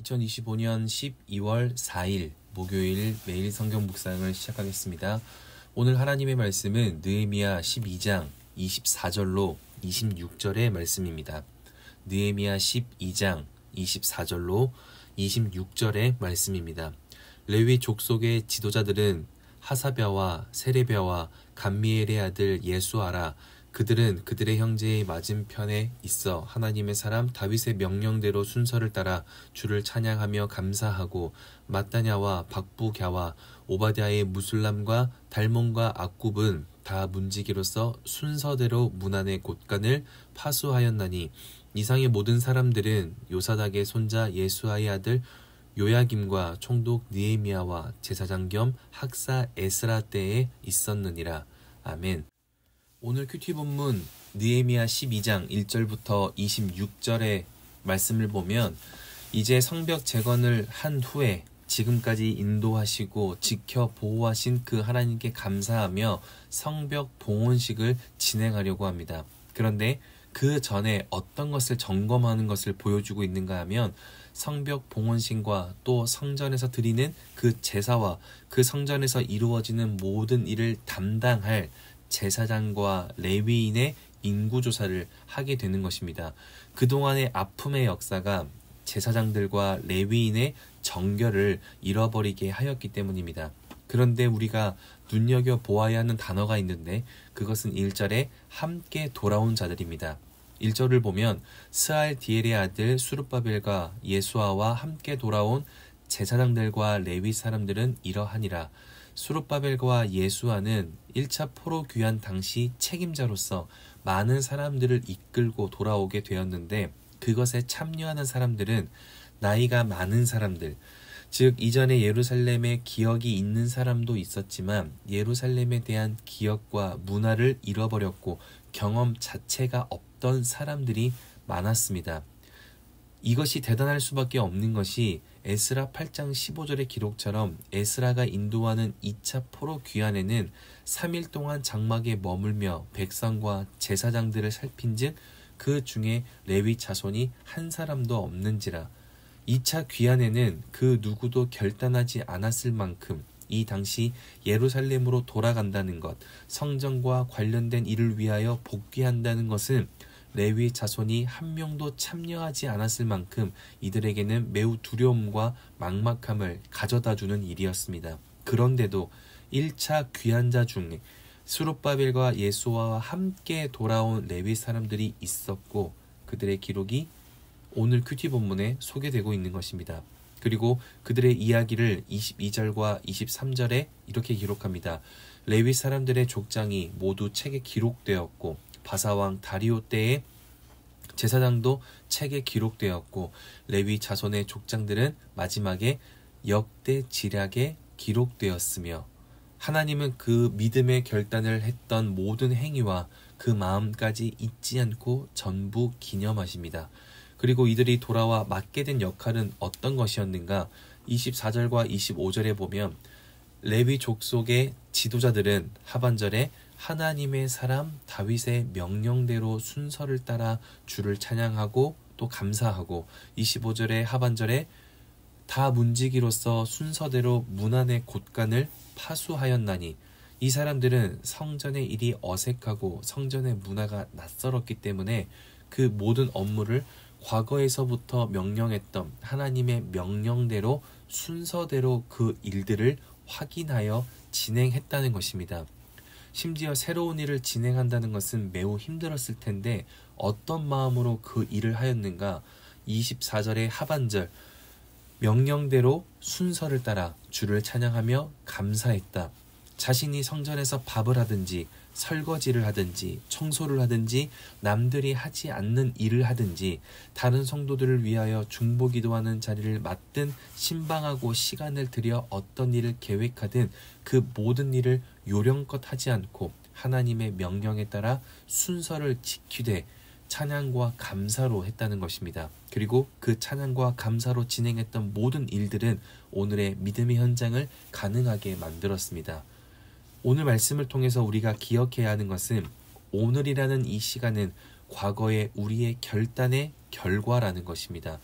2025년 12월 4일 목요일 매일 성경 묵상을 시작하겠습니다. 오늘 하나님의 말씀은 느헤미야 12장 24절로 26절의 말씀입니다. 느헤미야 12장 24절로 26절의 말씀입니다. 레위 족속의 지도자들은 하사랴와 세레랴와 감미엘의 아들 예수아라. 그들은 그들의 형제의 맞은편에 있어 하나님의 사람 다윗의 명령대로 순서를 따라 주를 찬양하며 감사하고 마따냐와 박부갸와 오바댜의 무술람과 달몬과 악굽은 다 문지기로서 순서대로 문안의 곳간을 파수하였나니 이상의 모든 사람들은 요사닥의 손자 예수아의 아들 요야김과 총독 느헤미야와 제사장 겸 학사 에스라 때에 있었느니라. 아멘. 오늘 큐티 본문 느헤미야 12장 1절부터 26절의 말씀을 보면 이제 성벽 재건을 한 후에 지금까지 인도하시고 지켜 보호하신 그 하나님께 감사하며 성벽 봉헌식을 진행하려고 합니다. 그런데 그 전에 어떤 것을 점검하는 것을 보여주고 있는가 하면 성벽 봉헌식과 또 성전에서 드리는 그 제사와 그 성전에서 이루어지는 모든 일을 담당할 제사장과 레위인의 인구조사를 하게 되는 것입니다. 그동안의 아픔의 역사가 제사장들과 레위인의 정결을 잃어버리게 하였기 때문입니다. 그런데 우리가 눈여겨보아야 하는 단어가 있는데 그것은 1절에 함께 돌아온 자들입니다. 1절을 보면 스알디엘의 아들 수룹바벨과 예수아와 함께 돌아온 제사장들과 레위 사람들은 이러하니라. 수룹바벨과 예수아는 1차 포로 귀환 당시 책임자로서 많은 사람들을 이끌고 돌아오게 되었는데 그것에 참여하는 사람들은 나이가 많은 사람들, 즉 이전에 예루살렘에 기억이 있는 사람도 있었지만 예루살렘에 대한 기억과 문화를 잃어버렸고 경험 자체가 없던 사람들이 많았습니다. 이것이 대단할 수밖에 없는 것이 에스라 8장 15절의 기록처럼 에스라가 인도하는 2차 포로 귀환에는 3일 동안 장막에 머물며 백성과 제사장들을 살핀즉 그 중에 레위 자손이 한 사람도 없는지라. 2차 귀환에는 그 누구도 결단하지 않았을 만큼 이 당시 예루살렘으로 돌아간다는 것, 성전과 관련된 일을 위하여 복귀한다는 것은 레위 자손이 한 명도 참여하지 않았을 만큼 이들에게는 매우 두려움과 막막함을 가져다주는 일이었습니다. 그런데도 1차 귀환자 중에 수룹바벨과 예수아와 함께 돌아온 레위 사람들이 있었고 그들의 기록이 오늘 큐티 본문에 소개되고 있는 것입니다. 그리고 그들의 이야기를 22절과 23절에 이렇게 기록합니다. 레위 사람들의 족장이 모두 책에 기록되었고 바사왕 다리오 때에 제사장도 책에 기록되었고 레위 자손의 족장들은 마지막에 역대 지략에 기록되었으며 하나님은 그 믿음의 결단을 했던 모든 행위와 그 마음까지 잊지 않고 전부 기념하십니다. 그리고 이들이 돌아와 맡게 된 역할은 어떤 것이었는가? 24절과 25절에 보면 레위 족속의 지도자들은 하반절에 하나님의 사람 다윗의 명령대로 순서를 따라 주를 찬양하고 또 감사하고 25절의 하반절에 다 문지기로서 순서대로 문안의 곳간을 파수하였나니 이 사람들은 성전의 일이 어색하고 성전의 문화가 낯설었기 때문에 그 모든 업무를 과거에서부터 명령했던 하나님의 명령대로 순서대로 그 일들을 확인하여 진행했다는 것입니다. 심지어 새로운 일을 진행한다는 것은 매우 힘들었을 텐데 어떤 마음으로 그 일을 하였는가? 24절의 하반절 명령대로 순서를 따라 주를 찬양하며 감사했다. 자신이 성전에서 밥을 하든지 설거지를 하든지 청소를 하든지 남들이 하지 않는 일을 하든지 다른 성도들을 위하여 중보기도하는 자리를 맡든 신방하고 시간을 들여 어떤 일을 계획하든 그 모든 일을 요령껏 하지 않고 하나님의 명령에 따라 순서를 지키되 찬양과 감사로 했다는 것입니다. 그리고 그 찬양과 감사로 진행했던 모든 일들은 오늘의 믿음의 현장을 가능하게 만들었습니다. 오늘 말씀을 통해서 우리가 기억해야 하는 것은 오늘이라는 이 시간은 과거의 우리의 결단의 결과라는 것입니다.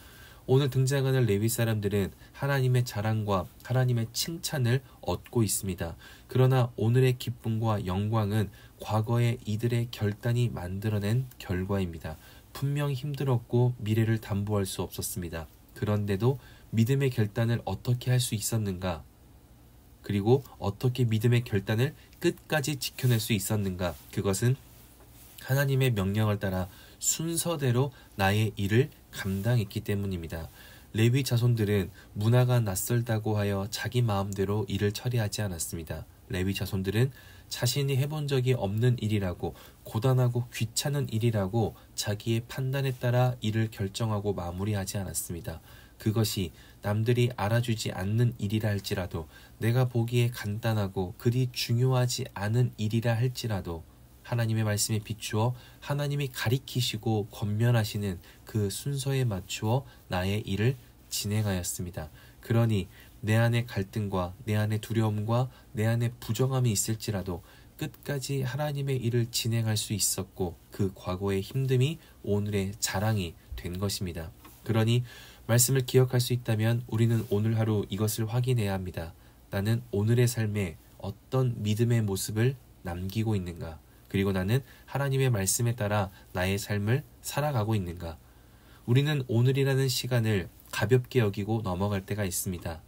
오늘 등장하는 레위 사람들은 하나님의 자랑과 하나님의 칭찬을 얻고 있습니다. 그러나 오늘의 기쁨과 영광은 과거의 이들의 결단이 만들어낸 결과입니다. 분명 힘들었고 미래를 담보할 수 없었습니다. 그런데도 믿음의 결단을 어떻게 할 수 있었는가? 그리고 어떻게 믿음의 결단을 끝까지 지켜낼 수 있었는가? 그것은 하나님의 명령을 따라 순서대로 나의 일을 감당했기 때문입니다. 레위 자손들은 문화가 낯설다고 하여 자기 마음대로 일을 처리하지 않았습니다. 레위 자손들은 자신이 해본 적이 없는 일이라고, 고단하고 귀찮은 일이라고 자기의 판단에 따라 일을 결정하고 마무리하지 않았습니다. 그것이 남들이 알아주지 않는 일이라 할지라도, 내가 보기에 간단하고 그리 중요하지 않은 일이라 할지라도 하나님의 말씀에 비추어 하나님이 가리키시고 권면하시는 그 순서에 맞추어 나의 일을 진행하였습니다. 그러니 내 안에 갈등과 내 안에 두려움과 내 안에 부정함이 있을지라도 끝까지 하나님의 일을 진행할 수 있었고, 그 과거의 힘듦이 오늘의 자랑이 된 것입니다. 그러니 말씀을 기억할 수 있다면 우리는 오늘 하루 이것을 확인해야 합니다. 나는 오늘의 삶에 어떤 믿음의 모습을 남기고 있는가? 그리고 나는 하나님의 말씀에 따라 나의 삶을 살아가고 있는가? 우리는 오늘이라는 시간을 가볍게 여기고 넘어갈 때가 있습니다.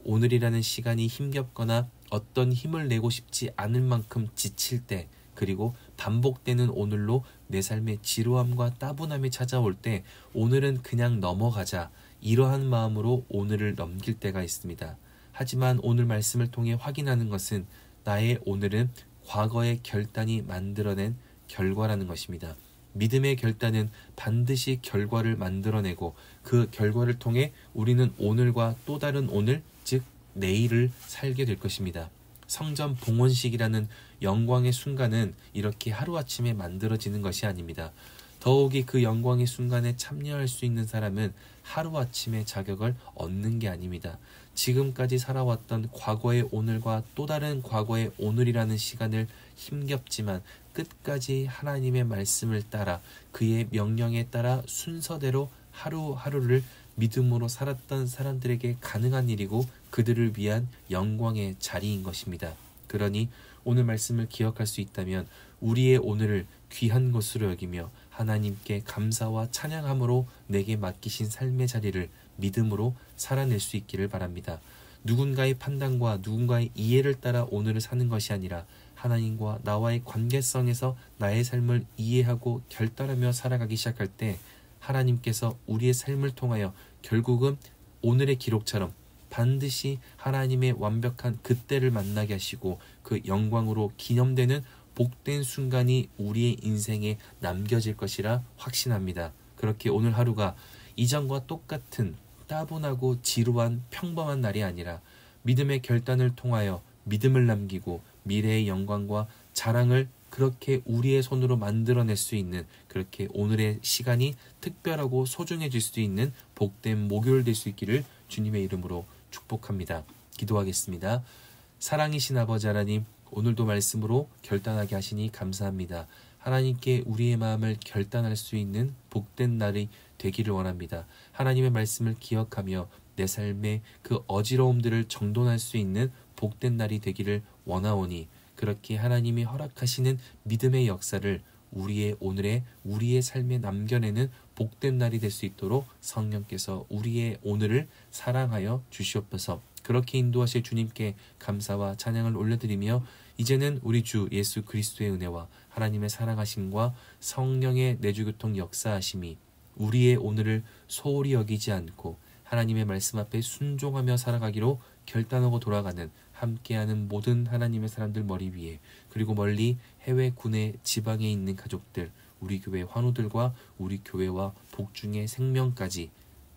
오늘이라는 시간이 힘겹거나 어떤 힘을 내고 싶지 않을 만큼 지칠 때, 그리고 반복되는 오늘로 내 삶의 지루함과 따분함이 찾아올 때 오늘은 그냥 넘어가자, 이러한 마음으로 오늘을 넘길 때가 있습니다. 하지만 오늘 말씀을 통해 확인하는 것은 나의 오늘은 과거의 결단이 만들어낸 결과라는 것입니다. 믿음의 결단은 반드시 결과를 만들어내고, 그 결과를 통해 우리는 오늘과 또 다른 오늘, 즉 내일을 살게 될 것입니다. 성전 봉헌식이라는 영광의 순간은 이렇게 하루아침에 만들어지는 것이 아닙니다. 더욱이 그 영광의 순간에 참여할 수 있는 사람은 하루아침에 자격을 얻는 게 아닙니다. 지금까지 살아왔던 과거의 오늘과 또 다른 과거의 오늘이라는 시간을 힘겹지만 끝까지 하나님의 말씀을 따라, 그의 명령에 따라 순서대로 하루하루를 믿음으로 살았던 사람들에게 가능한 일이고, 그들을 위한 영광의 자리인 것입니다. 그러니 오늘 말씀을 기억할 수 있다면 우리의 오늘을 귀한 것으로 여기며 하나님께 감사와 찬양함으로 내게 맡기신 삶의 자리를 믿음으로 살아낼 수 있기를 바랍니다. 누군가의 판단과 누군가의 이해를 따라 오늘을 사는 것이 아니라 하나님과 나와의 관계성에서 나의 삶을 이해하고 결단하며 살아가기 시작할 때 하나님께서 우리의 삶을 통하여 결국은 오늘의 기록처럼 반드시 하나님의 완벽한 그때를 만나게 하시고, 그 영광으로 기념되는 복된 순간이 우리의 인생에 남겨질 것이라 확신합니다. 그렇게 오늘 하루가 이전과 똑같은 따분하고 지루한 평범한 날이 아니라 믿음의 결단을 통하여 믿음을 남기고 미래의 영광과 자랑을 그렇게 우리의 손으로 만들어낼 수 있는, 그렇게 오늘의 시간이 특별하고 소중해질 수 있는 복된 목요일 될 수 있기를 주님의 이름으로 축복합니다. 기도하겠습니다. 사랑이신 아버지 하나님, 오늘도 말씀으로 결단하게 하시니 감사합니다. 하나님께 우리의 마음을 결단할 수 있는 복된 날이 되기를 원합니다. 하나님의 말씀을 기억하며 내 삶의 그 어지러움들을 정돈할 수 있는 복된 날이 되기를 원하오니, 그렇게 하나님이 허락하시는 믿음의 역사를 우리의 오늘에 우리의 삶에 남겨내는 복된 날이 될 수 있도록 성령께서 우리의 오늘을 사랑하여 주시옵소서. 그렇게 인도하실 주님께 감사와 찬양을 올려드리며, 이제는 우리 주 예수 그리스도의 은혜와 하나님의 사랑하심과 성령의 내주교통 역사하심이 우리의 오늘을 소홀히 여기지 않고 하나님의 말씀 앞에 순종하며 살아가기로 결단하고 돌아가는 함께하는 모든 하나님의 사람들 머리 위에, 그리고 멀리 해외 국내 지방에 있는 가족들, 우리 교회 환우들과 우리 교회와 복중의 생명까지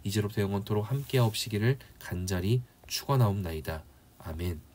이제로부터 영원토록 함께하옵시기를 간절히 축원하옵나이다. 아멘.